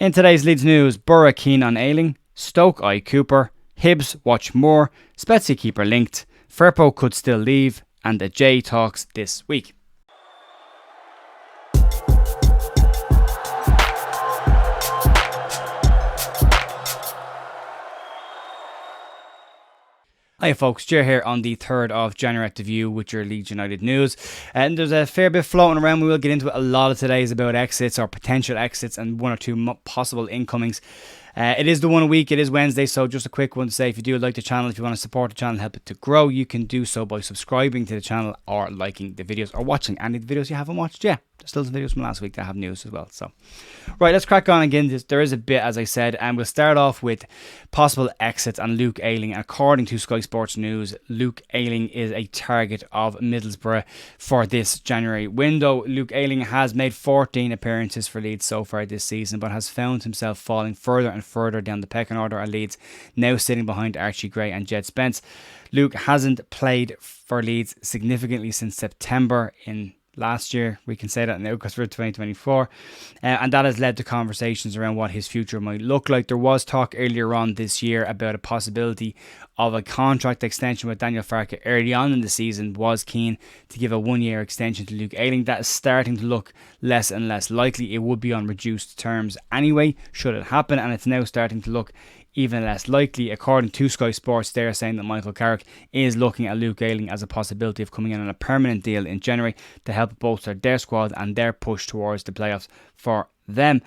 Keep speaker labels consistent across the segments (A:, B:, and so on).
A: In today's Leeds news, Borough keen on Ayling, Stoke eye Cooper, Hibs watch more, Spezia keeper linked, Firpo could still leave, and Adjei talks this week. Hi folks, Jer here on the 3rd of January at the View with your Leeds United news. And there's a fair bit floating around. We will get into it. A lot of today is about exits or potential exits and one or two possible incomings. It is the one a week, it is Wednesday, so just a quick one to say, if you do like the channel, if you want to support the channel, help it to grow, you can do so by subscribing to the channel or liking the videos or watching any of the videos you haven't watched. Yeah, there's still some videos from last week that have news as well. So, right, let's crack on again. There is a bit, as I said, and we'll start off with possible exits and Luke Ayling. According to Sky Sports News, Luke Ayling is a target of Middlesbrough for this January window. Luke Ayling has made 14 appearances for Leeds so far this season, but has found himself falling further and further down the pecking order at Leeds, now sitting behind Archie Gray and Jed Spence. Luke hasn't played for Leeds significantly since September in last year. We can say that now because we're 2024, and that has led to conversations around what his future might look like. There was talk earlier on this year about a possibility of a contract extension with Daniel Farke early on in the season. Was keen to give a 1-year extension to Luke Ayling. That is starting to look less and less likely. It would be on reduced terms anyway, should it happen, and it's now starting to look even less likely. According to Sky Sports, they're saying that Michael Carrick is looking at Luke Ayling as a possibility of coming in on a permanent deal in January to help bolster their squad and their push towards the playoffs for them.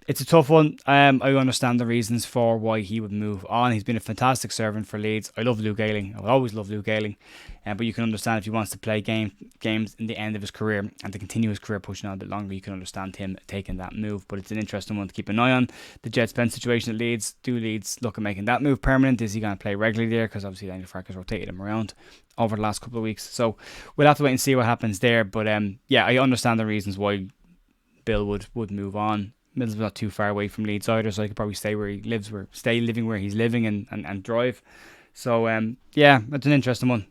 A: It's a tough one. I understand the reasons for why he would move on. He's been a fantastic servant for Leeds. I love Luke Ayling. I'll always love Luke Ayling. But you can understand if he wants to play games in the end of his career and to continue his career pushing on a bit longer, you can understand him taking that move. But it's an interesting one to keep an eye on. The Jed Spence situation at Leeds. Do Leeds look at making that move permanent? Is he going to play regularly there? Because obviously Daniel Farke has rotated him around over the last couple of weeks. So we'll have to wait and see what happens there. But yeah, I understand the reasons why Bill would move on. Middlesbrough's not too far away from Leeds either, so I could probably stay where he lives, living where he's living and drive. So yeah, that's an interesting one.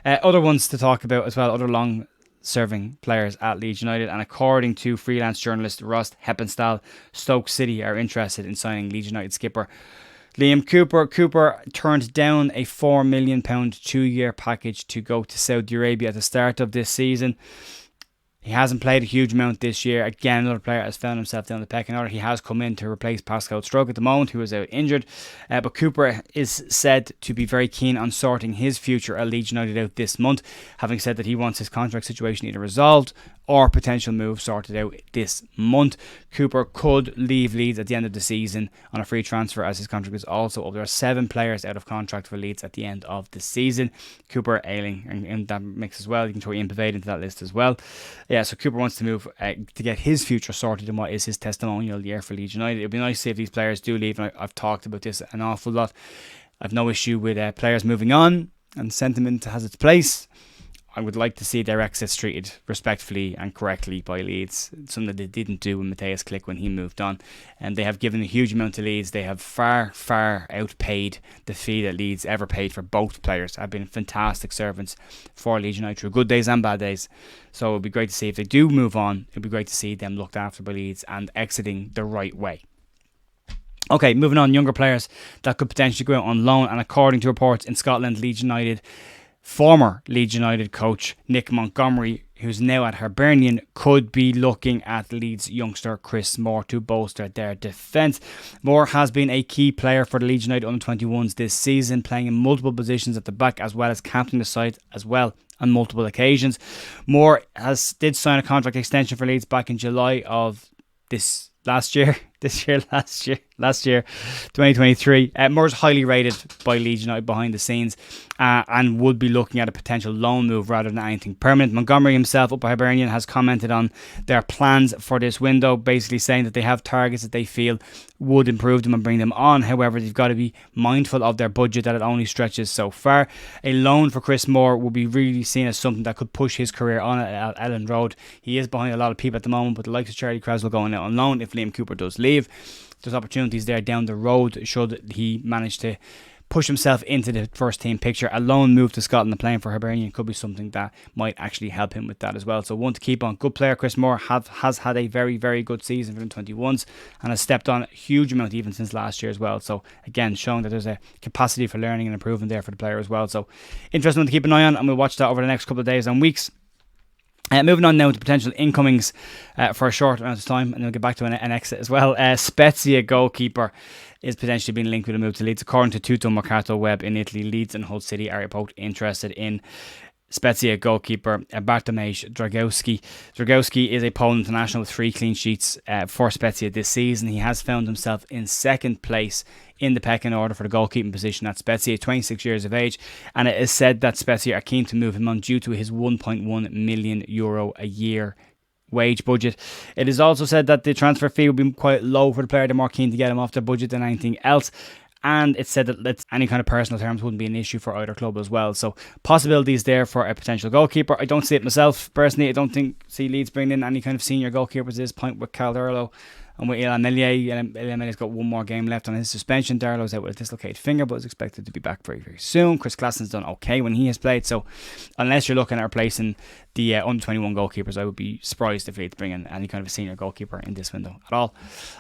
A: Other ones to talk about as well, other long-serving players at Leeds United, and according to freelance journalist Ross Heppenstall, Stoke City are interested in signing Leeds United skipper Liam Cooper. Cooper turned down a £4 million 2-year package to go to Saudi Arabia at the start of this season. He hasn't played a huge amount this year. Again, another player has found himself down the pecking order. He has come in to replace Pascal Stroke at the moment, who is out injured. But Cooper is said to be very keen on sorting his future at Leeds United out this month, having said that he wants his contract situation either resolved or potential move sorted out this month. Cooper could leave Leeds at the end of the season on a free transfer, as his contract is also up. There are 7 players out of contract for Leeds at the end of the season. Cooper, Ayling, and that mix as well. You can throw Ian Pavade into that list as well. Yeah, so Cooper wants to move to get his future sorted in what is his testimonial year for Leeds United. It would be nice to see if these players do leave, and I've talked about this an awful lot. I've no issue with players moving on, and sentiment has its place. I would like to see their exits treated respectfully and correctly by Leeds, something that they didn't do with Matthias Klick when he moved on. And they have given a huge amount to Leeds. They have far outpaid the fee that Leeds ever paid for both players. Have been fantastic servants for Leeds United through good days and bad days. So it would be great to see if they do move on. It would be great to see them looked after by Leeds and exiting the right way. Okay, moving on, younger players that could potentially go out on loan. And according to reports in Scotland, Leeds United former Leeds United coach Nick Montgomery, who's now at Hibernian, could be looking at Leeds youngster Chris Moore to bolster their defence. Moore has been a key player for the Leeds United under-21s this season, playing in multiple positions at the back as well as captaining the side as well on multiple occasions. Moore did sign a contract extension for Leeds back in July of last year, 2023. Moore's highly rated by Leeds United behind the scenes and would be looking at a potential loan move rather than anything permanent. Montgomery himself up at Hibernian has commented on their plans for this window, basically saying that they have targets that they feel would improve them and bring them on. However, they've got to be mindful of their budget, that it only stretches so far. A loan for Chris Moore will be really seen as something that could push his career on at Elland Road. He is behind a lot of people at the moment, but the likes of Charlie Cresswell going out on loan if Liam Cooper does leave. There's opportunities there down the road should he manage to push himself into the first team picture. A loan move to Scotland and playing for Hibernian could be something that might actually help him with that as well. So one to keep on. Good player. Chris Moore has had a very, very good season for the 21s and has stepped on a huge amount even since last year as well. So again, showing that there's a capacity for learning and improvement there for the player as well. So interesting one to keep an eye on, and we'll watch that over the next couple of days and weeks. Moving on now to potential incomings for a short amount of time, and then we'll get back to an exit as well. Spezia goalkeeper is potentially being linked with a move to Leeds. According to Tutto Mercato Web in Italy, Leeds and Hull City are both interested in Spezia goalkeeper Bartomasz Dragowski. Dragowski is a Poland international with 3 clean sheets for Spezia this season. He has found himself in second place in the pecking order for the goalkeeping position at Spezia, 26 years of age, and it is said that Spezia are keen to move him on due to his €1.1 million a year wage budget. It is also said that the transfer fee will be quite low for the player. They're more keen to get him off their budget than anything else. And it's said that any kind of personal terms wouldn't be an issue for either club as well. So possibilities there for a potential goalkeeper. I don't see it myself personally. I don't see Leeds bringing in any kind of senior goalkeepers at this point with Calderlo and with Ilya Melier. Ilya Melier's got one more game left on his suspension. Darlow's out with a dislocated finger, but is expected to be back very, very soon. Chris Klassen's done okay when he has played. So unless you're looking at replacing the under-21 goalkeepers, I would be surprised if Leeds bring in any kind of a senior goalkeeper in this window at all.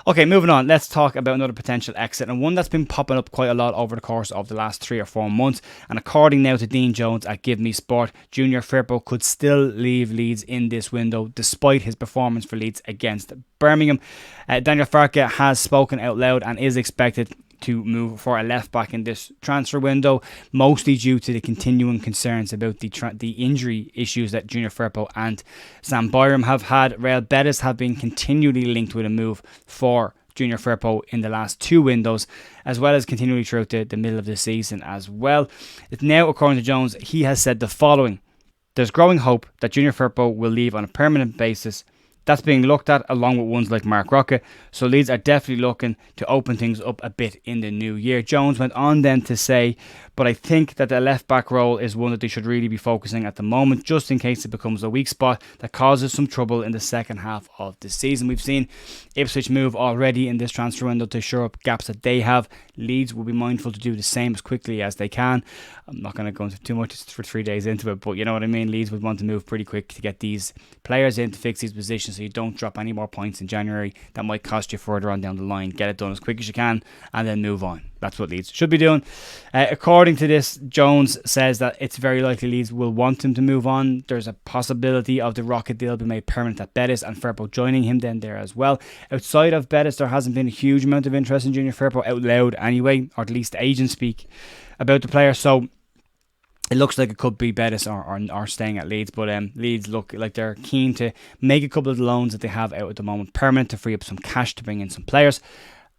A: Okay, moving on. Let's talk about another potential exit, and one that's been popping up quite a lot over the course of the last 3 or 4 months. And according now to Dean Jones at Give Me Sport, Junior Firpo could still leave Leeds in this window despite his performance for Leeds against Birmingham. Daniel Farke has spoken out loud and is expected to move for a left back in this transfer window, mostly due to the continuing concerns about the injury issues that Junior Firpo and Sam Byram have had. Real Betis have been continually linked with a move for Junior Firpo in the last 2 windows, as well as continually throughout the middle of the season as well. It's now, according to Jones, he has said the following: "There's growing hope that Junior Firpo will leave on a permanent basis. That's being looked at along with ones like Mark Roca. So Leeds are definitely looking to open things up a bit in the new year." Jones went on then to say, "But I think that the left back role is one that they should really be focusing at the moment, just in case it becomes a weak spot that causes some trouble in the second half of the season." We've seen Ipswich move already in this transfer window to shore up gaps that they have. Leeds will be mindful to do the same as quickly as they can. I'm not going to go into too much for 3 days into it, but you know what I mean. Leeds would want to move pretty quick to get these players in to fix these positions so you don't drop any more points in January that might cost you further on down the line. Get it done as quick as you can and then move on. That's what Leeds should be doing. According to this, Jones says that it's very likely Leeds will want him to move on. There's a possibility of the Rocket deal being made permanent at Betis and Firpo joining him then there as well. Outside of Betis, there hasn't been a huge amount of interest in Junior Firpo out loud anyway, or at least agents speak about the player. So it looks like it could be Betis or staying at Leeds, but Leeds look like they're keen to make a couple of the loans that they have out at the moment permanent to free up some cash to bring in some players,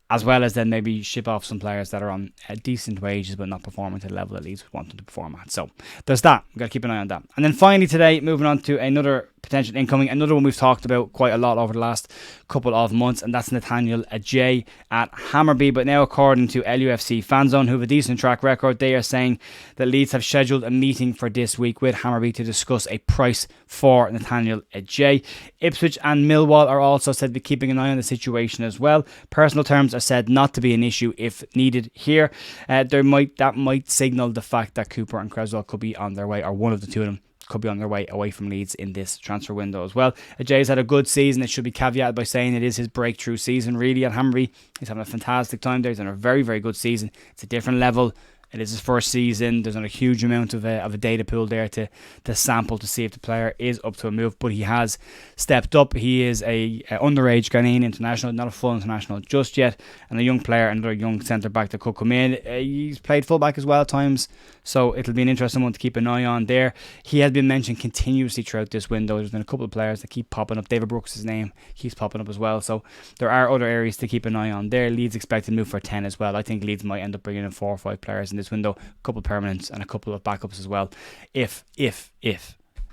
A: as well as then maybe ship off some players that are on decent wages but not performing to the level that Leeds would want them to perform at. So there's that. We've got to keep an eye on that. And then finally today, moving on to another potential incoming, another one we've talked about quite a lot over the last couple of months, and that's Nathaniel Adjei at Hammarby. But now, according to LUFC Fanzone, who have a decent track record, they are saying that Leeds have scheduled a meeting for this week with Hammarby to discuss a price for Nathaniel Adjei. Ipswich and Millwall are also said to be keeping an eye on the situation as well. Personal terms are said not to be an issue if needed here. That might signal the fact that Cooper and Creswell could be on their way, or one of the two of them could be on their way away from Leeds in this transfer window as well. Adjei's had a good season. It should be caveated by saying it is his breakthrough season really at Hammarby. He's having a fantastic time there. He's done a very, very good season. It's a different level. It is his first season. There's not a huge amount of a data pool there to sample to see if the player is up to a move, but he has stepped up. He is a underage Ghanaian international, not a full international just yet, and a young player, another young centre back that could come in. He's played fullback as well at times, so it'll be an interesting one to keep an eye on there. He has been mentioned continuously throughout this window. There's been a couple of players that keep popping up. David Brooks' name keeps popping up as well, so there are other areas to keep an eye on there. Leeds expected to move for 10 as well. I think Leeds might end up bringing in 4 or 5 players in this window, a couple of permanents and a couple of backups as well, if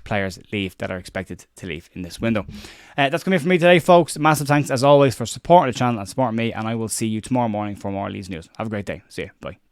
A: players leave that are expected to leave in this window. That's going to be it for me today, folks. Massive thanks as always for supporting the channel and supporting me, and I will see you tomorrow morning for more Leeds news. Have a great day. See you. Bye.